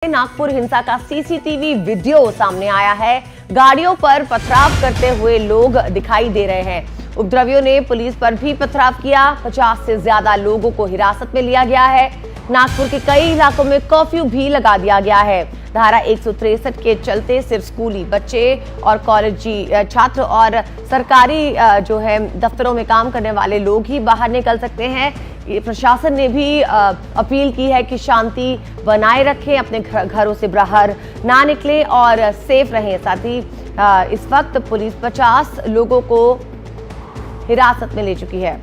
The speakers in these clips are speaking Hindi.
नागपुर हिंसा का सीसीटीवी वीडियो सामने आया है। गाड़ियों पर पथराव करते हुए लोग दिखाई दे रहे हैं। उपद्रवियों ने पुलिस पर भी पथराव किया। 50 से ज्यादा लोगों को हिरासत में लिया गया है। नागपुर के कई इलाकों में कर्फ्यू भी लगा दिया गया है। धारा 163 के चलते सिर्फ स्कूली बच्चे और कॉलेजी छात्र और सरकारी जो है दफ्तरों में काम करने वाले लोग ही बाहर निकल सकते हैं। प्रशासन ने भी अपील की है कि शांति बनाए रखें, अपने घरों से बाहर ना निकलें और सेफ रहें। साथ ही इस वक्त पुलिस 50 लोगों को हिरासत में ले चुकी है।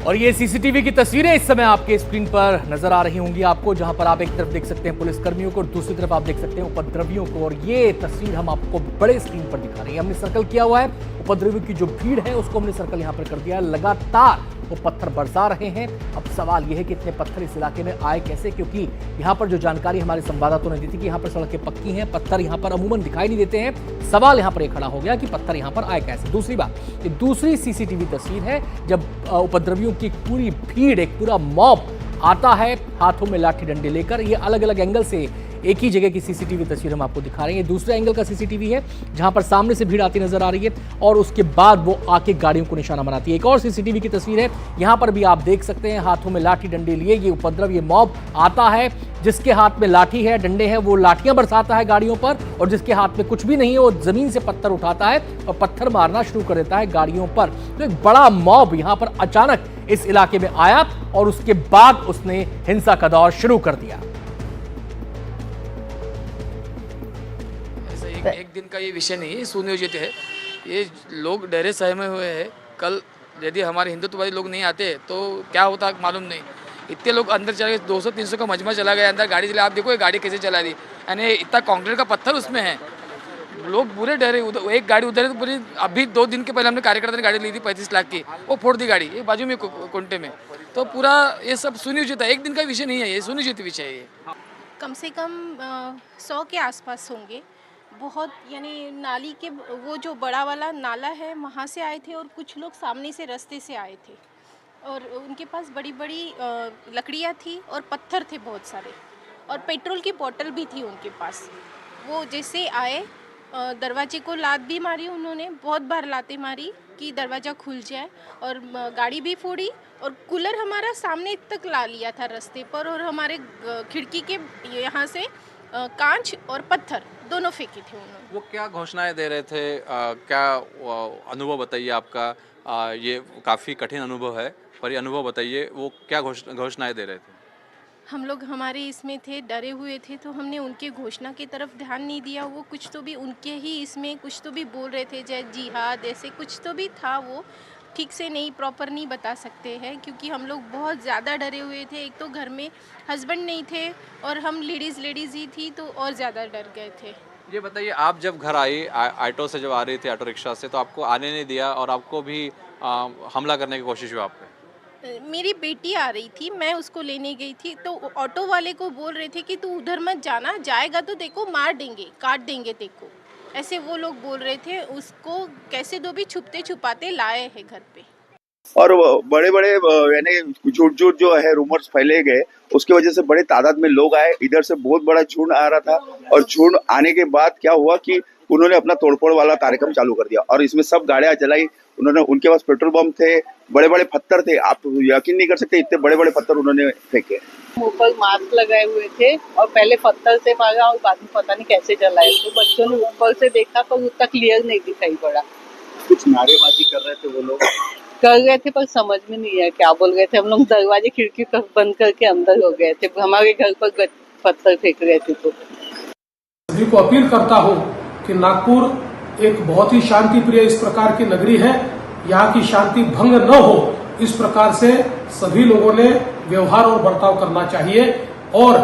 और ये सीसीटीवी की तस्वीरें इस समय आपके स्क्रीन पर नजर आ रही होंगी आपको, जहां पर आप एक तरफ देख सकते हैं पुलिसकर्मियों को और दूसरी तरफ आप देख सकते हैं उपद्रवियों को। और ये तस्वीर हम आपको बड़े स्क्रीन पर दिखा रहे हैं। हमने सर्कल किया हुआ है, उपद्रवियों की जो भीड़ है उसको हमने सर्कल यहां पर कर दिया है। लगातार वो पत्थर बरसा रहे हैं। अब सवाल यह है कि इतने पत्थर इस इलाके में आए कैसे, क्योंकि यहाँ पर जो जानकारी हमारे संवाददाताओं ने दी थी कि यहाँ पर सड़कें पक्की हैं, पत्थर यहाँ पर अमूमन दिखाई नहीं देते हैं। सवाल यहाँ पर खड़ा हो गया कि पत्थर यहाँ पर आए कैसे। दूसरी बात, ये दूसरी सीसीटीवी तस्वीर है जब उपद्रवियों की पूरी भीड़, एक पूरा मॉब आता है हाथों में लाठी डंडे लेकर। ये अलग अलग एंगल से एक ही जगह की सीसीटीवी तस्वीर हम आपको दिखा रहे हैं। दूसरे एंगल का सीसीटीवी है जहां पर सामने से भीड़ आती नजर आ रही है और उसके बाद वो आके गाड़ियों को निशाना बनाती है। एक और सीसीटीवी की तस्वीर है, यहां पर भी आप देख सकते हैं हाथों में लाठी डंडे लिए ये उपद्रव, ये मॉब आता है। जिसके हाथ में लाठी है, डंडे हैं, वो लाठियां बरसाता है गाड़ियों पर, और जिसके हाथ में कुछ भी नहीं है वो जमीन से पत्थर उठाता है और पत्थर मारना शुरू कर देता है गाड़ियों पर। तो एक बड़ा मॉब यहां पर अचानक इस इलाके में आया और उसके बाद उसने हिंसा का दौर शुरू कर दिया। एक दिन का ये विषय नहीं है, सुनियोजित है। ये लोग डरे सहमे हुए हैं। कल यदि हमारे हिंदुत्ववादी लोग नहीं आते तो क्या होता मालूम नहीं। इतने लोग अंदर चले गए, 200-300 का मजमा चला गया अंदर गाड़ी चला। आप देखो ये गाड़ी कैसे चला दी, यानी इतना कंक्रीट का पत्थर उसमें है। लोग बुरे डरे। एक गाड़ी उधर है तो पूरी, अभी 2 दिन के पहले हमने कार्यकर्ता ने गाड़ी ली थी 35 लाख की, वो फोड़ दी गाड़ी, ये बाजू में कुंटे में। तो पूरा ये सब सुनियोजित है, एक दिन का विषय नहीं है, ये सुनियोजित विषय है। ये कम से कम 100 के आसपास होंगे। बहुत, यानी नाली के वो जो बड़ा वाला नाला है वहाँ से आए थे और कुछ लोग सामने से रास्ते से आए थे और उनके पास बड़ी बड़ी लकड़ियाँ थी और पत्थर थे बहुत सारे और पेट्रोल की बोतल भी थी उनके पास। वो जैसे आए दरवाजे को लात भी मारी उन्होंने, बहुत बार लातें मारी कि दरवाज़ा खुल जाए, और गाड़ी भी फोड़ी और कूलर हमारा सामने तक ला लिया था रास्ते पर, और हमारे खिड़की के यहाँ से कांच और पत्थर दोनों फेंके थे उन्होंने। वो क्या घोषणाएं दे रहे थे, क्या अनुभव बताइए आपका। ये काफ़ी कठिन अनुभव है, पर ये अनुभव बताइए, वो क्या घोषणाएं दे रहे थे। हम लोग हमारे इसमें थे, डरे हुए थे, तो हमने उनके घोषणा की तरफ ध्यान नहीं दिया। वो कुछ तो भी उनके ही इसमें कुछ तो भी बोल रहे थे, जय जिहाद ऐसे कुछ तो भी था। वो ठीक से नहीं, प्रॉपर नहीं बता सकते हैं क्योंकि हम लोग बहुत ज़्यादा डरे हुए थे। एक तो घर में हस्बैंड नहीं थे और हम लेडीज़ ही थी, तो और ज़्यादा डर गए थे। ये बताइए, आप जब घर आई ऑटो से जब आ रही थी, ऑटो रिक्शा से, तो आपको आने नहीं दिया और आपको भी हमला करने की कोशिश हुई आप पे। मेरी बेटी आ रही थी, मैं उसको लेने गई थी, तो ऑटो वाले को बोल रहे थे कि तू उधर मत जाना, जाएगा तो देखो मार देंगे, काट देंगे देखो, ऐसे वो लोग बोल रहे थे। उसको कैसे दो भी छुपते छुपाते लाए हैं घर पे। और बड़े बड़े यानी झूठ जो है रूमर्स फैले गए, उसकी वजह से बड़े तादाद में लोग आए। इधर से बहुत बड़ा झुंड आ रहा था और झुंड आने के बाद क्या हुआ कि उन्होंने अपना तोड़फोड़ वाला कार्यक्रम चालू कर दिया और इसमें सब गाड़ियां जलाई उन्होंने। उनके पास पेट्रोल बम थे, बड़े बड़े पत्थर थे, आप यकीन नहीं कर सकते इतने बड़े बड़े पत्थर उन्होंने फेंके। मुंह पर मास्क लगाए हुए थे और पहले पत्थर से मारा और बाद में पता नहीं कैसे जलाए। तो बच्चों ने ऊपर से देखा पर उतना क्लियर नहीं दिखाई पड़ा। कुछ नारेबाजी कर रहे थे वो लोग, कर रहे थे पर समझ में नहीं आया क्या बोल रहे थे। हम लोग दरवाजे खिड़की बंद करके अंदर हो गए थे, हमारे घर पर पत्थर फेंक रहे थे। तो सभी को अपील करता हूँ कि नागपुर एक बहुत ही शांति प्रिय इस प्रकार की नगरी है। यहाँ की शांति भंग न हो, इस प्रकार से सभी लोगों ने व्यवहार और बर्ताव करना चाहिए और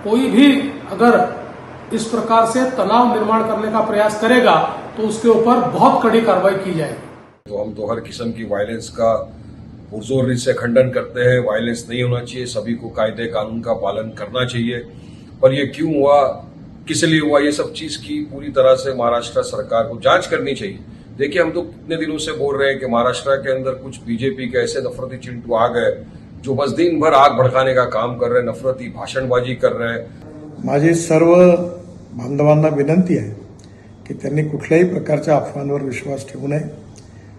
कोई भी अगर इस प्रकार से तनाव निर्माण करने का प्रयास करेगा तो उसके ऊपर बहुत कड़ी कार्रवाई की जाएगी। तो हम तो हर किस्म की वायलेंस का पुरजोर से खंडन करते हैं। वायलेंस नहीं होना चाहिए, सभी को कायदे कानून का पालन करना चाहिए। पर ये क्यों हुआ, किस लिए हुआ, ये सब चीज की पूरी तरह से महाराष्ट्र सरकार को जांच करनी चाहिए। देखिए, हम तो कितने दिनों से बोल रहे हैं कि महाराष्ट्र के अंदर कुछ बीजेपी के ऐसे नफरती चिंटू आ गए जो बस दिन भर आग भड़काने का काम कर रहे हैं, नफरती भाषणबाजी कर रहे हैं। माझी सर्व बांधवांना विनंती आहे की त्यांनी कुठल्याही प्रकारच्या अफवांवर विश्वास ठेवू नये,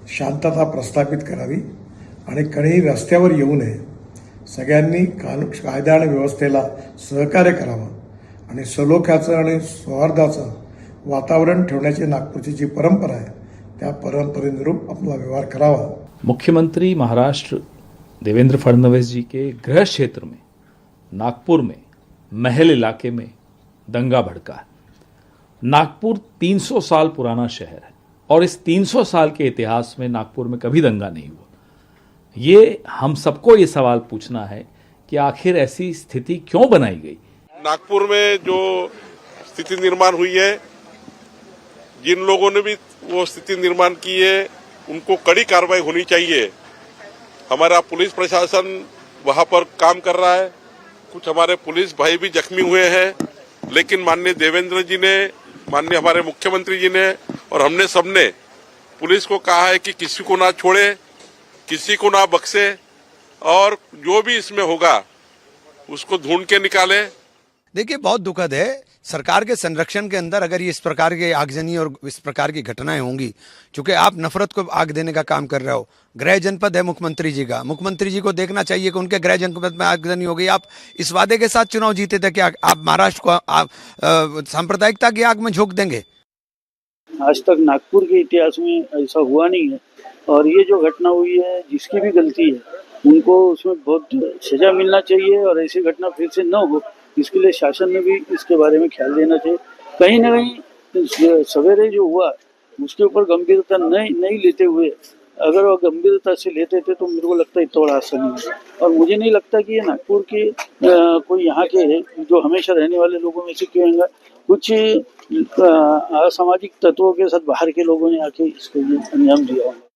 शांतता प्रस्थापित करावी आणि कणीही रस्त्यावर येऊ नये। सगळ्यांनी कायदा आणि व्यवस्थेला सहकार्य करावं आणि सलोख्याचं आणि सौहार्दाचं वातावरण ठेवण्याची नागपूरची जी परंपरा आहे त्या परंपरेनुरूप आपला व्यवहार करावा। मुख्यमंत्री महाराष्ट्र देवेंद्र फडणवीस जी के गृह क्षेत्र में नागपुर में महल इलाके में दंगा भड़का है। नागपुर 300 साल पुराना शहर है और इस 300 साल के इतिहास में नागपुर में कभी दंगा नहीं हुआ। ये हम सबको ये सवाल पूछना है कि आखिर ऐसी स्थिति क्यों बनाई गई। नागपुर में जो स्थिति निर्माण हुई है, जिन लोगों ने भी वो स्थिति निर्माण की है उनको कड़ी कार्रवाई होनी चाहिए। हमारा पुलिस प्रशासन वहां पर काम कर रहा है, कुछ हमारे पुलिस भाई भी जख्मी हुए हैं, लेकिन माननीय देवेंद्र जी ने, माननीय हमारे मुख्यमंत्री जी ने और हमने सबने पुलिस को कहा है कि किसी को ना छोड़े, किसी को ना बख्शे और जो भी इसमें होगा उसको ढूंढ के निकाले। देखिए, बहुत दुखद है। सरकार के संरक्षण के अंदर अगर ये इस प्रकार के आगजनी और इस प्रकार की घटनाएं होंगी, चूंकि आप नफरत को आग देने का काम कर रहे हो। गृह जनपद है मुख्यमंत्री जी का, मुख्यमंत्री जी को देखना चाहिए कि उनके गृह जनपद में आगजनी हो गई। आप इस वादे के साथ चुनाव जीते थे कि आप महाराष्ट्र को सांप्रदायिकता की आग में झोंक देंगे। आज तक नागपुर के इतिहास में ऐसा हुआ नहीं है और ये जो घटना हुई है, जिसकी भी गलती है उनको उसमें बहुत सजा मिलना चाहिए और ऐसी घटना फिर से न हो, इसके लिए शासन ने भी इसके बारे में ख्याल देना चाहिए। कहीं ना कहीं सवेरे जो हुआ उसके ऊपर गंभीरता नहीं लेते हुए, अगर वो गंभीरता से लेते थे तो मेरे को लगता है इतना बड़ा हादसा नहीं है। और मुझे नहीं लगता कि ये नागपुर के कोई यहाँ के है जो हमेशा रहने वाले लोगों में से क्यों होंगे, कुछ असामाजिक तत्वों के साथ बाहर के लोगों ने आके इसको अंजाम दिया होगा।